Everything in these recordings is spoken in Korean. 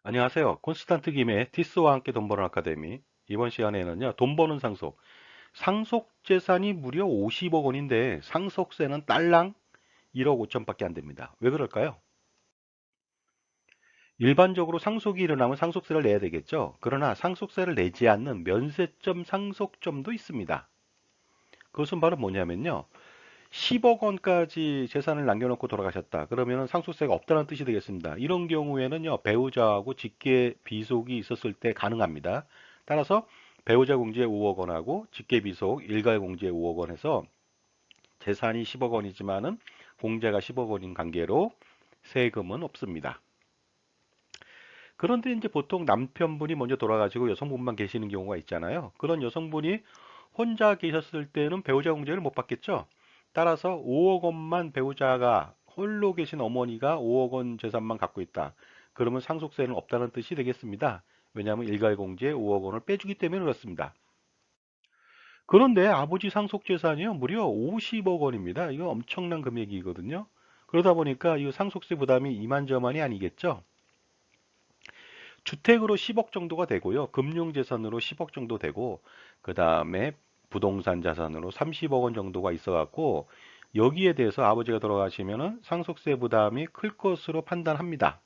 안녕하세요. 콘스탄트 김의 티스와 함께 돈 버는 아카데미. 이번 시간에는요, 돈 버는 상속. 상속 재산이 무려 50억 원인데 상속세는 딸랑 1억 5천밖에 안 됩니다. 왜 그럴까요? 일반적으로 상속이 일어나면 상속세를 내야 되겠죠. 그러나 상속세를 내지 않는 면세점 상속점도 있습니다. 그것은 바로 뭐냐면요. 10억 원까지 재산을 남겨놓고 돌아가셨다. 그러면 상속세가 없다는 뜻이 되겠습니다. 이런 경우에는요, 배우자하고 직계 비속이 있었을 때 가능합니다. 따라서 배우자 공제 5억 원하고 직계 비속 일가 공제 5억 원 해서 재산이 10억 원이지만은 공제가 10억 원인 관계로 세금은 없습니다. 그런데 이제 보통 남편분이 먼저 돌아가시고 여성분만 계시는 경우가 있잖아요. 그런 여성분이 혼자 계셨을 때는 배우자 공제를 못 받겠죠. 따라서 5억 원만 배우자가 홀로 계신 어머니가 5억 원 재산만 갖고 있다. 그러면 상속세는 없다는 뜻이 되겠습니다. 왜냐하면 일가공제에 5억 원을 빼주기 때문에 그렇습니다. 그런데 아버지 상속 재산이요 무려 50억 원입니다. 이거 엄청난 금액이거든요. 그러다 보니까 이 상속세 부담이 이만저만이 아니겠죠. 주택으로 10억 정도가 되고요. 금융재산으로 10억 정도 되고, 그 다음에 부동산 자산으로 30억 원 정도가 있어 갖고, 여기에 대해서 아버지가 돌아가시면은 상속세 부담이 클 것으로 판단합니다.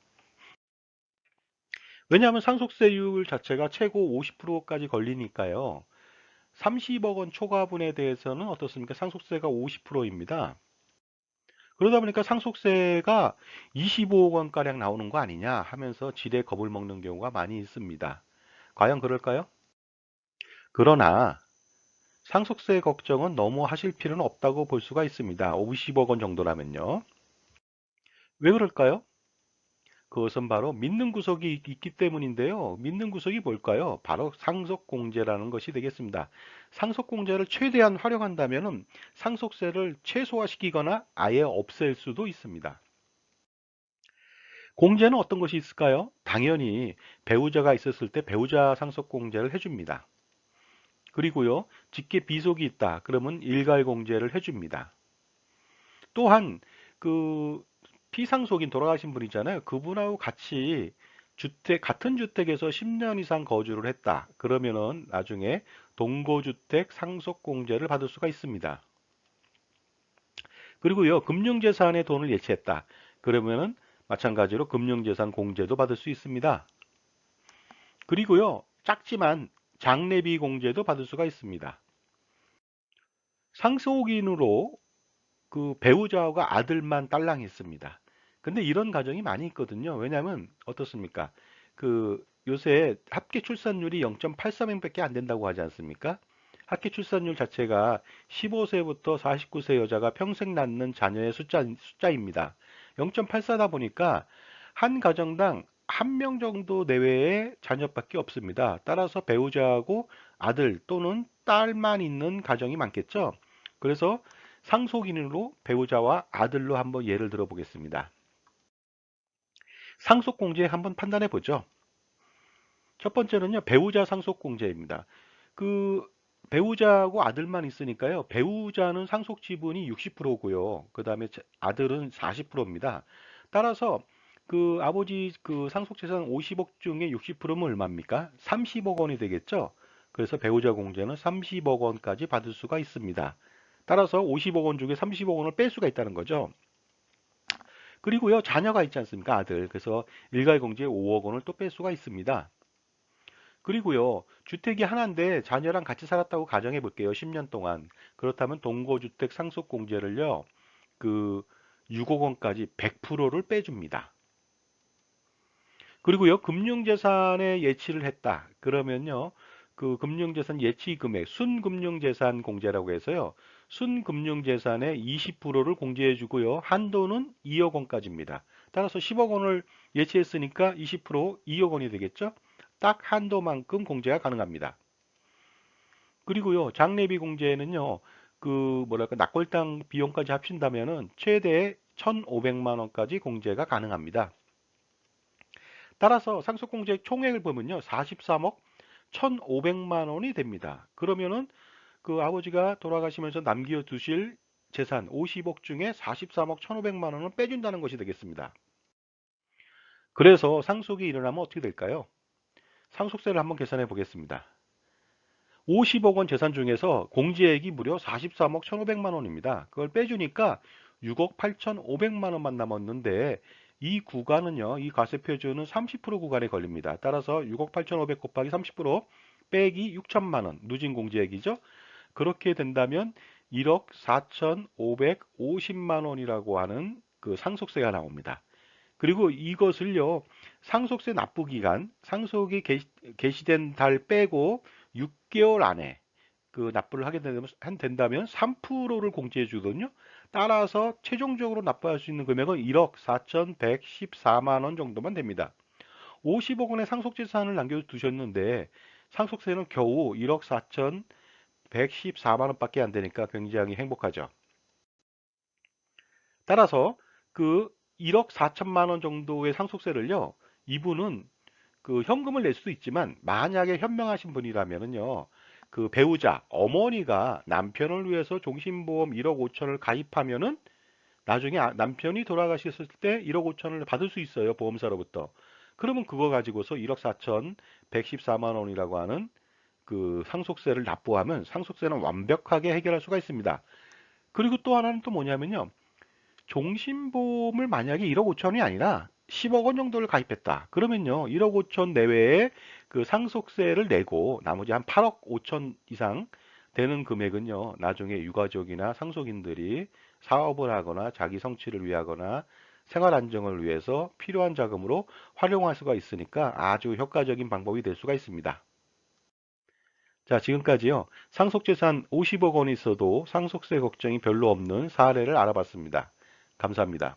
왜냐하면 상속세율 자체가 최고 50%까지 걸리니까요. 30억 원 초과분에 대해서는 어떻습니까? 상속세가 50%입니다. 그러다 보니까 상속세가 25억 원가량 나오는 거 아니냐 하면서 지레 겁을 먹는 경우가 많이 있습니다. 과연 그럴까요? 그러나 상속세 걱정은 너무 하실 필요는 없다고 볼 수가 있습니다. 50억 원 정도라면요. 왜 그럴까요? 그것은 바로 믿는 구석이 있기 때문인데요. 믿는 구석이 뭘까요? 바로 상속공제라는 것이 되겠습니다. 상속공제를 최대한 활용한다면 상속세를 최소화시키거나 아예 없앨 수도 있습니다. 공제는 어떤 것이 있을까요? 당연히 배우자가 있었을 때 배우자 상속공제를 해줍니다. 그리고요, 직계 비속이 있다. 그러면 일괄공제를 해줍니다. 또한 그 피상속인 돌아가신 분이잖아요. 그분하고 같이 같은 주택에서 10년 이상 거주를 했다. 그러면은 나중에 동거주택 상속공제를 받을 수가 있습니다. 그리고요, 금융재산에 돈을 예치했다. 그러면은 마찬가지로 금융재산 공제도 받을 수 있습니다. 그리고요, 작지만 장례비 공제도 받을 수가 있습니다. 상속인으로 그 배우자가 아들만 딸랑했습니다. 근데 이런 가정이 많이 있거든요. 왜냐하면 어떻습니까? 그 요새 합계 출산율이 0.83명밖에 안 된다고 하지 않습니까? 합계 출산율 자체가 15세부터 49세 여자가 평생 낳는 자녀의 숫자입니다. 0.84다 보니까 한 가정당 한 명 정도 내외의 자녀밖에 없습니다. 따라서 배우자하고 아들 또는 딸만 있는 가정이 많겠죠. 그래서 상속인으로 배우자와 아들로 한번 예를 들어 보겠습니다. 상속공제 한번 판단해 보죠. 첫 번째는요, 배우자 상속공제입니다. 그 배우자하고 아들만 있으니까요. 배우자는 상속 지분이 60%고요. 그 다음에 아들은 40%입니다. 따라서 그 아버지 그 상속재산 50억 중에 60%면 얼마입니까? 30억 원이 되겠죠. 그래서 배우자 공제는 30억 원까지 받을 수가 있습니다. 따라서 50억 원 중에 30억 원을 뺄 수가 있다는 거죠. 그리고요, 자녀가 있지 않습니까? 아들. 그래서 일괄공제 5억 원을 또 뺄 수가 있습니다. 그리고요, 주택이 하나인데 자녀랑 같이 살았다고 가정해 볼게요. 10년 동안. 그렇다면 동거주택 상속공제를요, 그 6억 원까지 100%를 빼줍니다. 그리고요, 금융재산에 예치를 했다. 그러면요, 그 금융재산 예치 금액, 순금융재산 공제라고 해서요, 순금융재산의 20%를 공제해 주고요, 한도는 2억 원까지입니다. 따라서 10억 원을 예치했으니까 20% 2억 원이 되겠죠? 딱 한도만큼 공제가 가능합니다. 그리고요, 장례비 공제는요, 그 뭐랄까 낙골당 비용까지 합친다면은 최대 1,500만 원까지 공제가 가능합니다. 따라서 상속공제 총액을 보면요, 43억 1,500만 원이 됩니다. 그러면은 그 아버지가 돌아가시면서 남겨두실 재산 50억 중에 43억 1,500만 원을 빼준다는 것이 되겠습니다. 그래서 상속이 일어나면 어떻게 될까요? 상속세를 한번 계산해 보겠습니다. 50억 원 재산 중에서 공제액이 무려 43억 1,500만 원입니다. 그걸 빼주니까 6억 8,500만 원만 남았는데 이 구간은요, 이 과세 표준은 30% 구간에 걸립니다. 따라서 6억 8,500 곱하기 30% 빼기 6천만 원, 누진 공제액이죠. 그렇게 된다면 1억 4,550만 원이라고 하는 그 상속세가 나옵니다. 그리고 이것을요, 상속세 납부 기간, 상속이 개시된 달 빼고 6개월 안에 그 납부를 하게 된다면 3%를 공제해 주거든요. 따라서 최종적으로 납부할 수 있는 금액은 1억 4,114만 원 정도만 됩니다. 50억 원의 상속재산을 남겨두셨는데 상속세는 겨우 1억 4,114만 원밖에 안 되니까 굉장히 행복하죠. 따라서 그 1억 4천만 원 정도의 상속세를요, 이분은 그 현금을 낼 수도 있지만 만약에 현명하신 분이라면은요, 그 배우자 어머니가 남편을 위해서 종신보험 1억 5천을 가입하면은 나중에 남편이 돌아가셨을 때 1억 5천을 받을 수 있어요, 보험사로부터. 그러면 그거 가지고서 1억 4천 114만 원이라고 하는 그 상속세를 납부하면 상속세는 완벽하게 해결할 수가 있습니다. 그리고 또 하나는 또 뭐냐면요, 종신보험을 만약에 1억 5천이 아니라 10억 원 정도를 가입했다. 그러면요, 1억 5천 내외의 그 상속세를 내고 나머지 한 8억 5천 이상 되는 금액은요, 나중에 유가족이나 상속인들이 사업을 하거나 자기 성취를 위하거나 생활 안정을 위해서 필요한 자금으로 활용할 수가 있으니까 아주 효과적인 방법이 될 수가 있습니다. 자, 지금까지요, 상속재산 50억 원이 있어도 상속세 걱정이 별로 없는 사례를 알아봤습니다. 감사합니다.